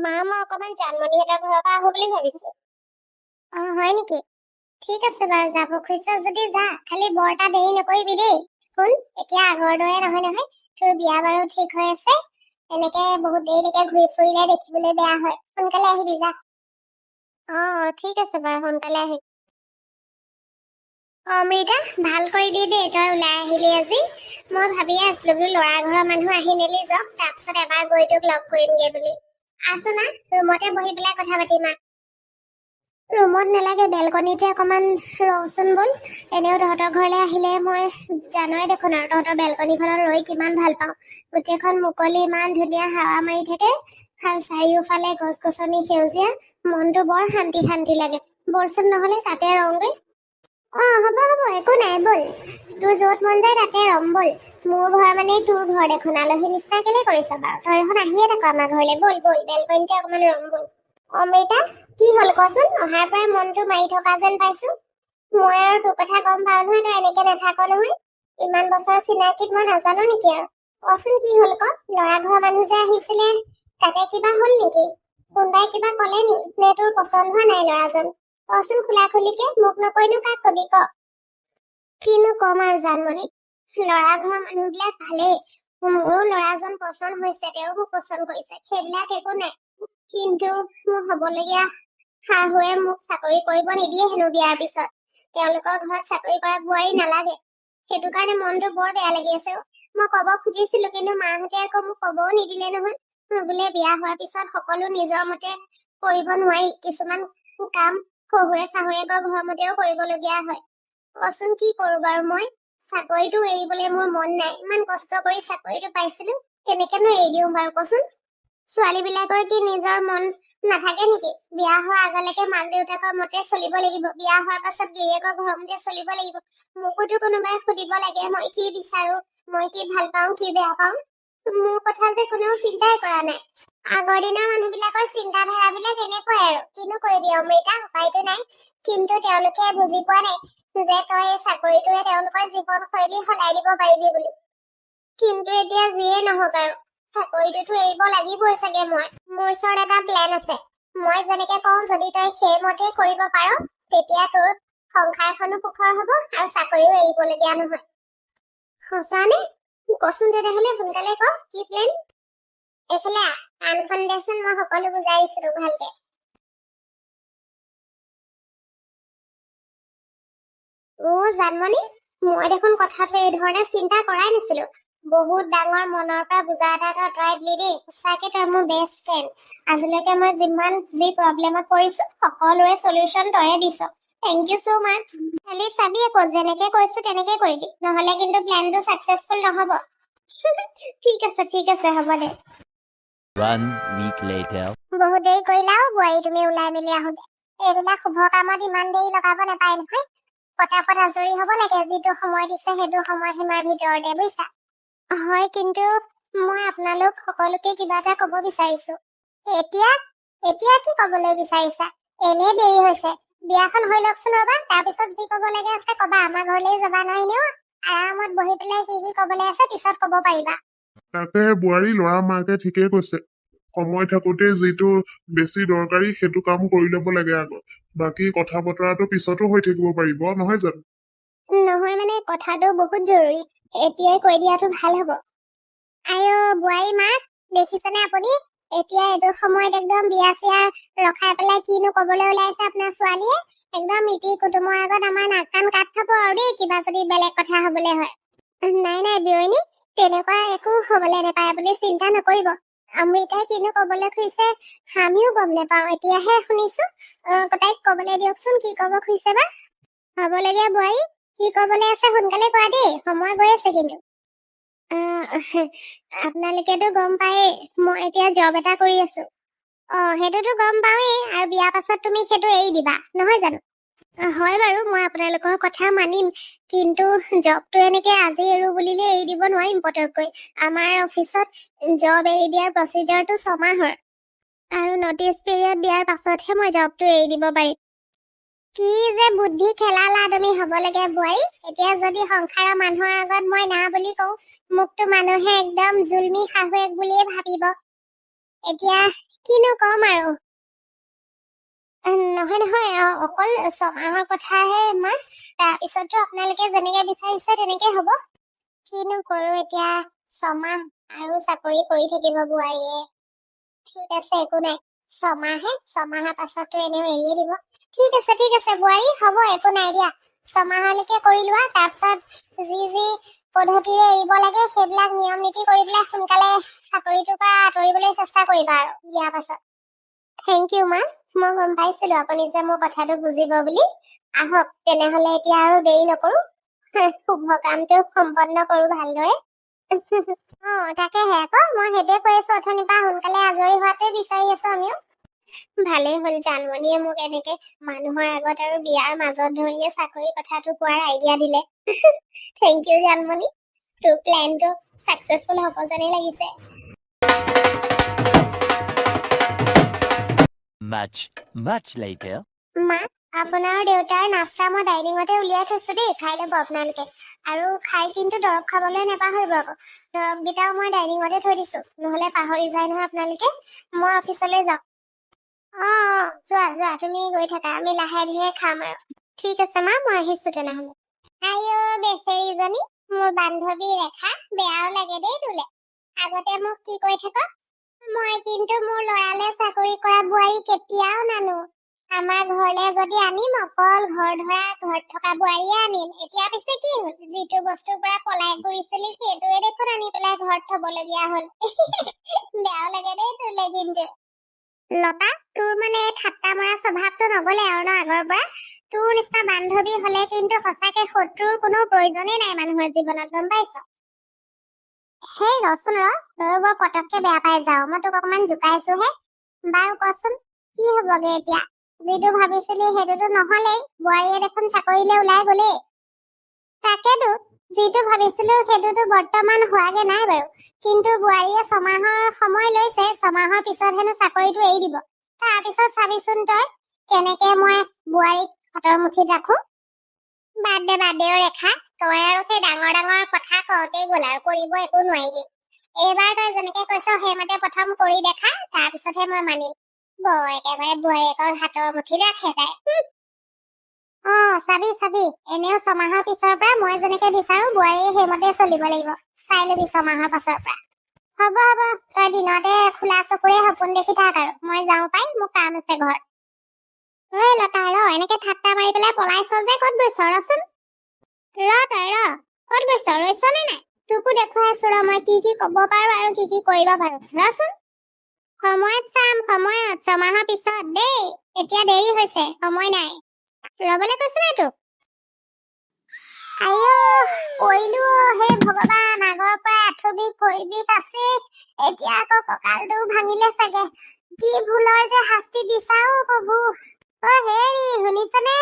মা মই অকমান জানমণিহঁতৰ ঘৰৰ পৰা আহো বুলি ভাবিছো। হয় নেকি? ঠিক আছে বাৰু, যাব খুজিছ যদি যা, খালি বৰ এটা দেৰি নকৰিবি দেই। শুন, এতিয়া আগৰ দৰে নহয় নহয়, তোৰ বিয়া বাৰু ঠিক হৈ আছে। এনেকে বহুত দেৰিলৈকে ঘূৰি ফুৰিলে দেখিবলৈ বেয়া হয়, সোনকালে আহিবি যা। ঠিক আছে বাৰু, সোনকালে আহিম। অমৃতা, ভাল কৰি দি দেই, তই ওলাই আহিলি আজি। মই ভাবিয়ে আছিলো বোলো ল'ৰা ঘৰৰ মানুহ আহি মেলি যাওক, তাৰপিছত এবাৰ গৈ তোক লগ কৰিমগে বুলি। আছো না, ৰুমতে বহি পেলাই কথা পাতিম। ৰুমত নালাগে, বেলকনিতে অকমান ৰচোন বল। এনেও তহঁতৰ ঘৰলৈ আহিলে মই জানই দেখোন আৰু তহঁতৰ বেলকনিখনত ৰৈ কিমান ভাল পাওঁ। গোটেইখন মুকলি, ইমান ধুনীয়া হাৱা মাৰি থাকে আৰু চাৰিওফালে গছ গছনি সেউজীয়া, মনটো বৰ শান্তি শান্তি লাগে। বলচোন নহলে তাতে ৰওঁগৈ। হ'ব হ'ব, একো নাই, বল। তোৰ য'ত মন যায় তাতে ৰম, বল। মোৰ ঘৰ মানে তোৰ ঘৰ দেখোন, আলহী নিচিনা কেলে কৰিছ বাৰু? তই এখন আহিয়ে থাক আমাৰ ঘৰলে, বল বল, বেলকনিতে অকমান ৰম বল। অমৃতা, কি হ'ল কচোন? অহাৰ পৰাই মনটো মাৰি থকা যেন পাইছো। মই আৰু তোৰ কথা গম পাও নহয়, তই এনেকে নাথাক নহয়। ইমান বছৰ চিনাকিত মই নাজানো নেকি আৰু? কচোন কি হ'ল ক? ল'ৰা ঘৰৰ মানুহ যে আহিছিলে, তাতে কিবা হ'ল নেকি? কোনোবাই কিবা কলে নি? নে তোৰ পচন্দ হোৱা নাই ল'ৰাজন? কচোন খোলা খুলিকে, মোক নকয়নো কাক কবি ক? কিনো কম আৰু জানমণি, ল'ৰা ঘৰৰ মানুহবিলাক ভালেই। মোৰো ল'ৰাজন পচন্দ হৈছে, তেওঁ মোক পচন্দ কৰিছে, সেইবিলাক একো নাই। কিন্তু মোৰ হবলগীয়া শাহুৱে মোক চাকৰি কৰিব নিদিয়ে হেনো বিয়াৰ পিছত। তেওঁলোকৰ ঘৰত চাকৰি কৰা বোৱাৰী নালাগে। সেইটো কাৰণে মনটো বৰ বেয়া লাগি আছে। মই কব খুজিছিলো, কিন্তু মাহঁতে আকৌ মোক কবও নিদিলে নহয়। বোলে বিয়া হোৱাৰ পিছত সকলো নিজৰ মতে কৰিব নোৱাৰি, কিছুমান কাম শহুৰে শাহুৰেকৰ ঘৰৰ মতেও কৰিবলগীয়া হয়। কচোন কি কৰো বাৰু মই? চাকৰিটো এৰিবলৈ মোৰ মন নাই, ইমান কষ্ট কৰি চাকৰিটো পাইছিলো, কেনেকেনো এৰি দিওঁ বাৰু কচোন? ছোৱালী বিলাকৰ কি নিজৰ মন নাথাকে নেকি? বিয়া হোৱাৰ আগলৈকে মাক দেউতাকৰ মতে চলিব লাগিব, বিয়া হোৱাৰ পাছত গিৰিয়েকৰ ঘৰৰ মতে চলিব লাগিব। মোকোতো কোনোবাই সুধিব লাগে মই কি বিচাৰো, মই কি ভাল পাওঁ, কি বেয়া পাওঁ। মোৰ কথা যে কোনেও চিন্তাই কৰা নাই। আগৰ দিনৰ মানুহ বিলাকৰ চিন্তাধাৰাবিলাক এনেকুৱাই আৰু, কিনো কৰিবি অমৃতা, উপায়তো নাই। কিন্তু তেওঁলোকে বুজি পোৱা নাই যে তই চাকৰিটোৱে তেওঁলোকৰ জীৱন শৈলী সলাই দিব পাৰিবি বুলি। কিন্তু এতিয়া যিয়ে নহওক আৰু, চাকৰিটোতো এৰিব লাগিবই চাগে। মোৰ ওচৰত এটা প্লেন আছে। মই যেনেকে কওঁ, যদি তই সেইমতে কৰিব পাৰ, তেতিয়া তোৰ সংসাৰখনো সুখৰ হব আৰু চাকৰিও এৰিবলগীয়া নহয়। সঁচানে? কচোন তেনেহলে, সোনকালে ক, কি প্লেন? এইফালে কাণখন দেচোন, মই সকলো বুজাই দিছিলো ভালকে। জানমণি, মই দেখোন কথাটো এই ধৰণে চিন্তা কৰাই নাছিলো। বহুত ডাঙৰ মনৰ পৰা বুজা এটা তই আঁতৰাই দিলি দেই। সঁচাকে তই মোৰ বেষ্ট ফ্ৰেণ্ড। আজিলৈকে মই যিমান যি প্ৰব্লেমত পৰিছো, সকলোৰে সলিউশন তয়ে দিছ। থেংক ইউ সো মাচ। খালি চাবি আকৌ, যেনেকে কৈছো তেনেকে কৰিবি, নহলে কিন্তু প্লেনটো সাকসেসফুল নহব। ঠিক আছে ঠিক আছে, হ'ব দে। 1 week later. বহুত দেৰি কৰিলাও বোৱাৰী, তুমি ওলাই মেলি আহোতে। এইবিলাক শুভ কামত ইমান দেৰি লগাব নাপায় নহয়। পটাপট আজৰি হব লাগে, যিটো সময় দিছে সেইটো সময়সীমাৰ ভিতৰতে, বুজিছা? হয়, কিন্তু মই আপোনালোক সকলোকে কিবা এটা কব বিচাৰিছো। এতিয়া এতিয়া কি কবলৈ বিচাৰিছা? এনে দেৰি হৈছে, বিয়াখন হৈ লওকচোন ৰবা, তাৰপিছত যি কব লাগে আছে কবা। আমাৰ ঘৰলৈ যাবা নহয় এনেও, আৰামত বহি পেলাই কি কবলৈ আছে পিছত কব পাৰিবা। তাতে বোৱাৰী, ল'ৰা মাকে ঠিকে কৈছে। সময় থাকোতে যিটো বেছি দৰকাৰী সেইটো কাম কৰি ল'ব লাগে আগত। বাকী কথা বতৰাটো পিছতো হৈ থাকিব পাৰিব, নহয় জানো? নহয় মানে, কথাটো বহুত জৰুৰী, এতিয়াই কৈ দিয়াটো ভাল হব। আইঅ বোৱাৰী মাক, দেখিছেনে আপুনি? এতিয়া এইটো সময়ত একদম বিয়া চিয়া ৰখাই পেলাই কিনো কবলৈ ওলাইছে আপোনাৰ ছোৱালীয়ে। একদম মিতিৰ কুটুমৰ আগত আমাৰ নাক কান কাট খাব আৰু দেই, কিবা যদি বেলেগ কথা হবলৈ হয়। নাই নাই বিয়নী, তেনেকুৱা একো হবলৈ নাপায়, আপুনি চিন্তা নকৰিব। অমৃতাই কিনো কবলৈ খুজিছে আমিও গম নাপাও, এতিয়াহে শুনিছো। তাইক কবলৈ দিয়কচোন, কি কব খুজিছে বা। হবলগীয়া বোৱাৰী, কি কবলৈ আছে সোনকালে কোৱা দেই, সময় গৈ আছে কিন্তু। আপোনালোকেতো গম পায়েই, মই এতিয়া জব এটা কৰি আছো। সেইটোতো গম পাওঁৱেই, আৰু বিয়াৰ পাছত তুমি সেইটো এৰি দিবা, নহয় জানো? হয় বাৰু, মই আপোনালোকৰ কথা মানিম, কিন্তু জবটো এনেকে আজি এৰো বুলিলে এৰি দিব নোৱাৰিম পতককৈ। আমাৰ অফিচত জব এৰি দিয়াৰ প্ৰচিজাৰটো 6 মাহৰ, আৰু নটিচ পিৰিয়ড দিয়াৰ পাছতহে মই জবটো এৰি দিব পাৰিম। কি যে বুদ্ধি খেলালা তুমি হবলগীয়া বোৱাৰী। এতিয়া যদি সংসাৰৰ মানুহৰ আগত মই না বুলি কওঁ, মোকতো মানুহে একদম জুলমি শাহুৱেক বুলিয়ে ভাবিব। এতিয়া কিনো কম আৰু নহয় নহয় অকল 6 মাহৰ কথাহে মা তাৰপিছতো আপোনালোকে যেনেকে বিচাৰিছে তেনেকে হ'ব কিনো কৰো এতিয়া 6 মাহ আৰু চাকৰি কৰি থাকিব বোৱাৰীয়ে ঠিক আছে একো নাই 6 মাহহে 6 মাহৰ পাছতো এনেও এৰিয়ে দিব ঠিক আছে বোৱাৰী হ'ব একো নাই দিয়া 6 মাহলৈকে কৰি লোৱা তাৰপিছত যি পদ্ধতিৰে এৰিব লাগে সেইবিলাক নিয়ম নীতি কৰি পেলাই সোনকালে চাকৰিটোৰ পৰা আঁতৰিবলৈ চেষ্টা কৰিবা আৰু বিয়াৰ পাছত থেংক ইউ মা মই গম পাইছিলো আপুনি যে মোৰ কথাটো বুজিব বুলি আহক তেনেহলে এতিয়া আৰু দেৰি নকৰো শুভ কামটো সম্পন্ন কৰো ভালদৰে তাকেহে আকৌ মই সেইটোৱে কৈ আছো অথনিৰ পৰা সোনকালে আজৰি হোৱাটোৱে বিচাৰি আছো আমিও ভালেই হ'ল জানমণিয়ে মোক এনেকে মানুহৰ আগত আৰু বিয়াৰ মাজত ধৰিয়ে চাকৰি কথাটো কোৱাৰ আইডিয়া দিলে থেংক ইউ জানমণি তোৰ প্লেনটো সাকসেসফুল হ'ব যেনেই লাগিছে Much later. মা আপোনাৰ দেউতাৰ নাস্তা মই ডাইনিঙতে উলিয়াই থৈছো দেই খাই ল'ব আপোনালোকে আৰু খাই কিন্তু দৰৱ খাবলৈ নাপাহৰিব আকৌ দৰৱকেইটাও মই ডাইনিঙতে থৈ দিছো নহলে পাহৰি যায় নহয় আপোনালোকে মই অফিচলৈ যাওঁ যোৱা তুমি গৈ থাকা আমি লাহে ধীৰে খাম আৰু ঠিক আছে মা মই আহিছো তেনেহলে আইও বেচেৰীজনী মোৰ বান্ধৱী ৰেখা বেয়াও লাগে দেই তোলে আগতে মোক কি কৈ থাক মই কিন্তু মোৰ লৰালে চাকৰি কৰা বোৱাৰী কেতিয়াও নানো আমাৰ ঘৰলে যদি আনিম অকল ঘৰ ধৰা ঘৰত থকা বোৱাৰীয়ে আনিম এতিয়া পিছে কি হ'ল যিটো বস্তুৰ পৰা পলাই ঘূৰিছিলি সেইটোৱে দেখোন আনি পেলাই ঘৰত থবলগীয়া হ'ল বেয়াও লাগে দেই তোলে কিন্তু লতা তোৰ মানে ঠাট্টা মৰা স্বভাৱটো নগলে আৰু ন আগৰ পৰা তোৰ নিচিনা বান্ধৱী হলে কিন্তু সঁচাকে শত্ৰুৰ কোনো প্ৰয়োজনেই নাই মানুহৰ জীৱনত গম পাইছ হেই ৰচোন তই বৰ পটককে বেয়া পাই যাও মই তোক অকমান জোকাইছোহে বাৰু কচোন কি হবগে এতিয়া যিটো ভাবিছিলি সেইটোতো নহলেই বোৱাৰীয়ে দেখোন চাকৰিলে ওলাই গলেই তাকেতো যিটো ভাবিছিলো সেইটোতো বৰ্তমান হোৱাগে নাই বাৰু কিন্তু বোৱাৰীয়ে 6 মাহৰ সময় লৈছে 6 মাহৰ পিছত হেনো চাকৰিটো এৰি দিব তাৰপিছত চাবিচোন তই কেনেকে মই বোৱাৰীক হাতৰ মুঠিত ৰাখো বাদ দে ৰেখা তই আৰু সেই ডাঙৰ কথা কওঁতেই গ'ল আৰু কৰিব একো নোৱাৰিলি এইবাৰ তই যেনেকে কৈছ সেইমতে প্ৰথম কৰি দেখা তাৰপিছতহে মই মানিম বৰ একেবাৰে বোৱাৰীয়েকৰ হাতৰ মুঠিত ৰাখে তাই চাবি এনেও 6 মাহৰ পিছৰ পৰা মই যেনেকে বিচাৰো বোৱাৰীয়ে সেইমতে চলিব লাগিব চাই লবি 6 মাহৰ পাছৰ পৰা হ'ব তই দিনতে খোলা চকুৰে সপোন দেখি থাক আৰু মই যাওঁ পাই মোৰ কাম আছে ঘৰত ঐ লতা এনেকে ঠাট্টা মাৰি পেলাই পলাইছ যে ক'ত গৈছ ৰচোন তই ক'ত গৈছ ৰৈছ নে নাই তোকো দেখুৱাই আছো মই কি ক'ব পাৰো আৰু কি কৰিব পাৰো ৰচোন সময়ত চাম সময়ত 6 মাহৰ পিছত দেই এতিয়া দেৰি হৈছে সময় নাই ৰবলৈ কৈছো নাই তোক আইও কৈলো হে ভগৱান আগৰ পৰা আঁঠু বিষ ভৰি বিষ আছে এতিয়া আকৌ কঁকালটো ভাঙিলে চাগে কি ভুলৰ যে শাস্তি দিছাও প্ৰভু হেৰি শুনিছনে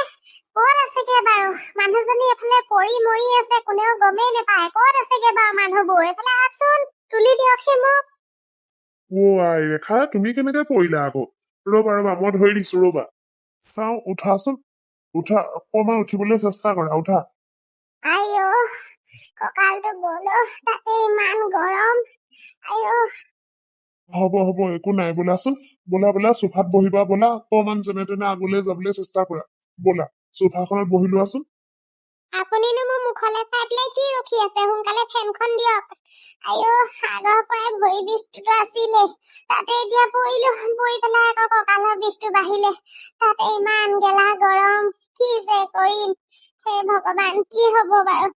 ক'ত আছেগে বাৰু মানুহজনী এফালে পৰি মৰি আছে কোনেও গমেই নাপায় ক'ত আছেগে বাৰু মানুহবোৰ এফালে আহকচোন তুলি দিয়কহি মোক আই ৰেখা তুমি কেনেকে পৰিলা আকৌ ৰবা মই ধৰি দিছো ৰবা চাও উঠাচোন উঠা অকমান উঠিবলৈ চেষ্টা কৰা উঠা আইও কঁকালটো গ'ল তাতে ইমান গৰম আইও হ'ব একো নাই বোলাচোন বোলা চোফাত বহিবা বোলা অকমান যেনে তেনে আগলৈ যাবলৈ চেষ্টা কৰা বোলা চোফাখনত বহি লোৱাচোন আপুনিনো মোৰ মুখলৈ চাই পেলাই কি ৰখি আছে সোনকালে ফেনখন দিয়ক আইও আগৰ পৰাই ভৰি বিষটো আছিলে তাতে এতিয়া পৰি পেলাই আকৌ কঁকালৰ বিষটো বাঢ়িলে তাতে ইমান গেলা গৰম কি যে কৰিম হে ভগৱান কি হ'ব বাৰু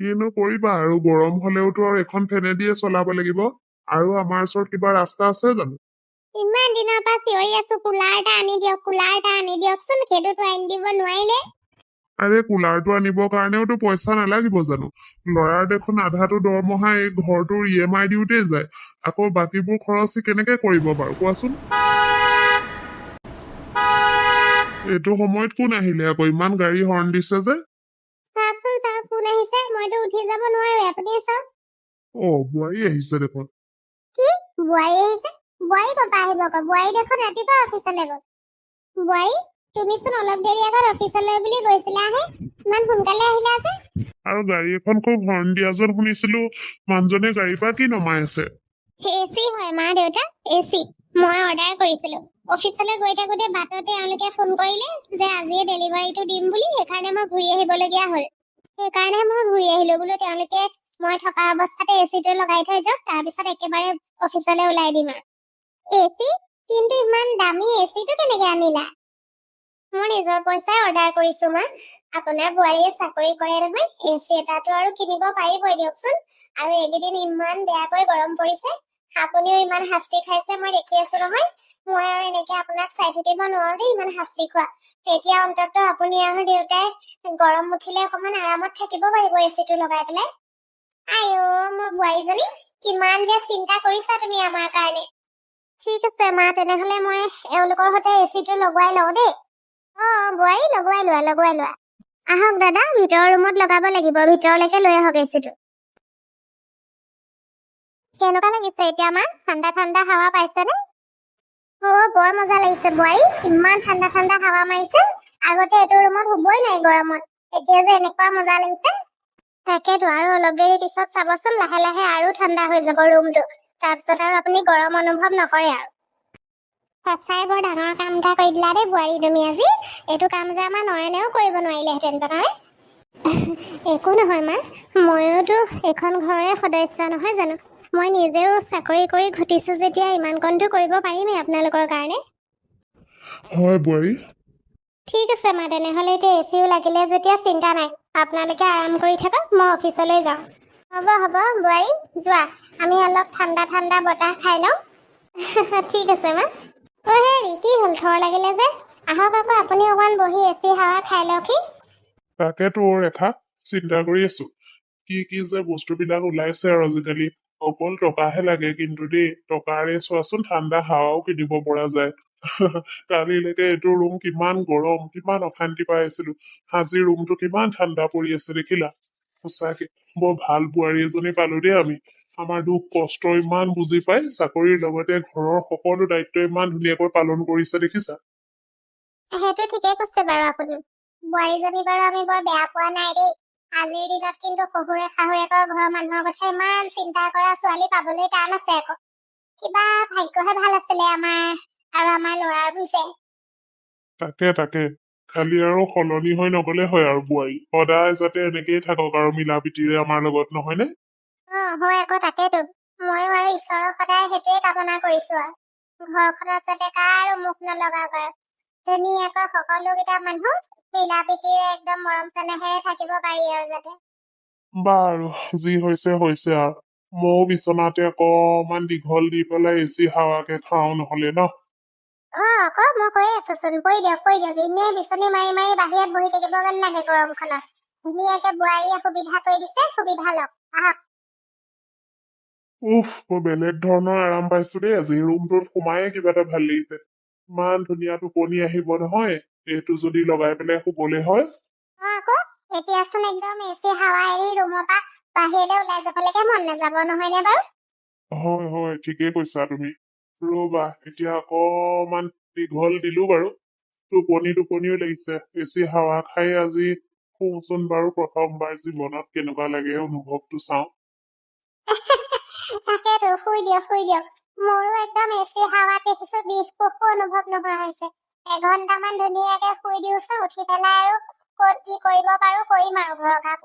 কিনো কৰিবা আৰু গৰম হলেওতো আৰু এখন ফেনে দিয়ে চলাব লাগিব আৰু আমাৰ ওচৰত কিবা ৰাস্তা আছে জানো ইমান দিনৰ পৰা চিঞৰি আছো কুলাৰ এটা আনি দিয়কচোন সেইটোতো আনি দিব নোৱাৰিলে আৰে কুলাৰটো আনিবৰ কাৰণেওতো পইচা নালাগিব জানো লৰাৰ দেখোন আধাটো দৰমহা এই ঘৰটোৰ EMI দিওঁতে যায় আকৌ বাকীবোৰ খৰচ কেনেকে কৰিব বাৰু কোৱাচোন এইটো সময়ত কোন আহিলে আকৌ ইমান গাড়ী হৰ্ণ দিছে যে চাওক কোন আহিছে মইতো উঠি যাব নোৱাৰো আপুনি চাওক বোৱাৰী আহিছে দেখোন কি বোৱাৰী আহিছে বোৱাৰী ক'ৰ পৰা আহিব আকৌ বোৱাৰী দেখোন ৰাতিপুৱা অফিচলৈ গ'ল বোৱাৰী তুমিচোন অলপ দেৰি আগত অফিচলৈ বুলি গৈছিলা ইমান সোনকালে আহিলা যে আৰু গাড়ী এখন খুব হৰ্ণ দিয়া যেন শুনিছিলো মানুহজনে গাড়ীৰ পৰা কি নমাই আছে এচি হয় মা দেউতা এচি মই অৰ্ডাৰ কৰিছিলো অফিচলৈ গৈ থাকোতে বাটতে তেওঁলোকে ফোন কৰিলে যে আজিয়ে ডেলিভাৰীটো দিম বুলি সেইকাৰণে মই ঘূৰি আহিবলগীয়া হ'ল সেইকাৰণে মই ঘূৰি আহিলো বোলো তেওঁলোকে মই থকা অৱস্থাতে এচিটো লগাই থৈ যাওক তাৰপিছত একেবাৰে অফিচলৈ ওলাই দিম আৰু এচি কিন্তু ইমান দামী এচিটো কেনেকে আনিলা মই নিজৰ পইচাই অৰ্ডাৰ কৰিছো মা আপোনাৰ বোৱাৰীয়ে চাকৰি কৰে নহয় এচি এটাটো আৰু কিনিব পাৰিবই দিয়কচোন আৰু এইকেইদিন ইমান বেয়াকৈ গৰম পৰিছে আপুনিও ইমান শাস্তি খাইছে মই দেখি আছো নহয় মই আৰু এনেকে আপোনাক চাই থাকিব নোৱাৰো দেই ইমান শাস্তি খোৱা তেতিয়া অন্ততঃ আপুনি আৰু দেউতাই গৰম উঠিলে অকমান আৰামত থাকিব পাৰিব এচিটো লগাই পেলাই আইও মোৰ বোৱাৰীজনী কিমান যে চিন্তা কৰিছা তুমি আমাৰ কাৰণে ঠিক আছে মা তেনেহলে মই এওঁলোকৰ সৈতে এচিটো লগোৱাই লওঁ দেই বোৱাৰী লগোৱাই লোৱা আহক দাদা ভিতৰৰ ৰুমত লগাব লাগিব ভিতৰলৈকে লৈ আহক এচিটো কেনেকুৱা লাগিছে এতিয়া মা ঠাণ্ডা ঠাণ্ডা হাৱা পাইছেনে বৰ মজা লাগিছে বোৱাৰী ইমান ঠাণ্ডা ঠাণ্ডা হাৱা মাৰিছে আগতে এইটো ৰুমত শুবই নাই গৰমত এতিয়া যে এনেকুৱা মজা লাগিছে তাকেতো আৰু অলপ দেৰি পিছত চাবচোন লাহে লাহে আৰু ঠাণ্ডা হৈ যাব ৰুমটো তাৰপিছত আৰু আপুনি গৰম অনুভৱ নকৰে আৰু সঁচাই বৰ ডাঙৰ কাম এটা কৰি দিলা দেই বোৱাৰী তুমি আজি এইটো কাম যে আমাৰ নয়নেও কৰিব নোৱাৰিলেহেঁতেন জানানে একো নহয় মা ময়োতো এখন ঘৰৰে সদস্য নহয় জানো মই নিজেও চাকৰি কৰি ঘটিছো যেতিয়া ইমানকণটো কৰিব পাৰিমেই আপোনালোকৰ কাৰণে হয় বোৱাৰী ঠিক আছে মা তেনেহ'লে এতিয়া এচিও লাগিলে যেতিয়া চিন্তা নাই আপোনালোকে আৰাম কৰি থাকক মই অফিচলৈ যাওঁ হ'ব বোৱাৰী যোৱা আমি অলপ ঠাণ্ডা ঠাণ্ডা বতাহ খাই লওঁ ঠিক আছে মা হেৰি কি হ'ল থৰ লাগিলে যে আহক আকৌ আপুনি অকণমান বহি এচি হাৱা খাই লওকহি তাকেতো ৰেখা চিন্তা কৰি আছো কি যে বস্তুবিলাক ওলাইছে আৰু আজিকালি অকল টকাহে লাগে কিন্তু দেই টকাৰে চোৱাচোন ঠাণ্ডা হাৱাও কিনিব পৰা যায় কালিলৈকে এইটো ৰুম কিমান গৰম কিমান অশান্তি পাই আছিলো আজি ৰুমটো কিমান ঠাণ্ডা পৰি আছে দেখিলা সঁচাকে বৰ ভাল বোৱাৰী এজনী পালো দেই আমি আমাৰ দুখ কষ্ট ইমান বুজি পাই চাকৰিৰ লগতে ঘৰৰ সকলো দায়িত্ব ইমান ধুনীয়াকৈ পালন কৰিছে দেখিছা সেইটো ঠিকে কৈছে বাৰু আপুনি বোৱাৰীজনী বাৰু আমি বৰ বেয়া পোৱা নাই দেই আজিৰ দিনত কিন্তু শহুৰে শাহুৰেকৰ ঘৰৰ মানুহৰ কথা ইমান চিন্তা কৰা ছোৱালী পাবলৈ টান আছে আকৌ কিবা ভাগ্যহে ভাল আছিলে আমাৰ আৰু আমাৰ ল'ৰাৰ বুজিছে তাকে খালি আৰু সলনি হৈ নগলে হয় আৰু বোৱাৰী সদায় যাতে এনেকেই থাকক আৰু মিলা প্ৰীতিৰে আমাৰ লগত নহয়নে হয় আকৌ তাকেতো ময়ো আৰু ঈশ্বৰৰ সদায় সেইটোৱে কামনা কৰিছো আৰু ঘৰখনত যাতে কাৰো মুখ নলগাওক আৰু ধুনীয়াকৈ সকলোকেইটা মানুহ মিলা প্ৰীতিৰে একদম মৰম চেনেহেৰে থাকিব পাৰি আৰু যাতে বাৰু যি হৈছে আৰু ময়ো বিচনাতে অকমান দীঘল দি পেলাই এচি হাৱাকে খাওঁ নহলে ন আকৌ মই কৈ আছোচোন কৈ দিয়ক এনেই বিচনী মাৰি মাৰি বাহিৰত বহি থাকিব যেন লাগে গৰমখনত ধুনীয়াকে বোৱাৰীয়ে সুবিধা কৰি দিছে সুবিধা লওক আহক উফ মই বেলেগ ধৰণৰ আৰাম পাইছো দেই আজি ৰুমটোত সোমায়ে কিবা এটা ভাল লাগিছে ইমান ধুনীয়া টোপনি আহিব নহয় এইটো যদি লগাই পেলাই শুবলে হয় আকৌ এতিয়াচোন একদম এচি হাৱা এৰি ৰুমৰ পৰা বাহিৰলৈ ওলাই যাবলৈকে মন নাযাব নহয়নে বাৰু হয় ঠিকেই কৈছা তুমি ৰবা এতিয়া অকমান দীঘল দিলো বাৰু টোপনিও লাগিছে এচি হাৱা খাই আজি শুচোন বাৰু প্ৰথমবাৰ জীৱনত কেনেকুৱা লাগে অনুভৱটো চাওঁ তাকেতো শুই দিয়ক মোৰো একদম এচি হাৱাত দেখিছো বিষ কোষো অনুভৱ নোহোৱা হৈছে এঘণ্টামান ধুনীয়াকে শুই দিওঁচোন উঠি পেলাই আৰু ক'ত কি কৰিব পাৰো কৰিম আৰু ঘৰৰ কাম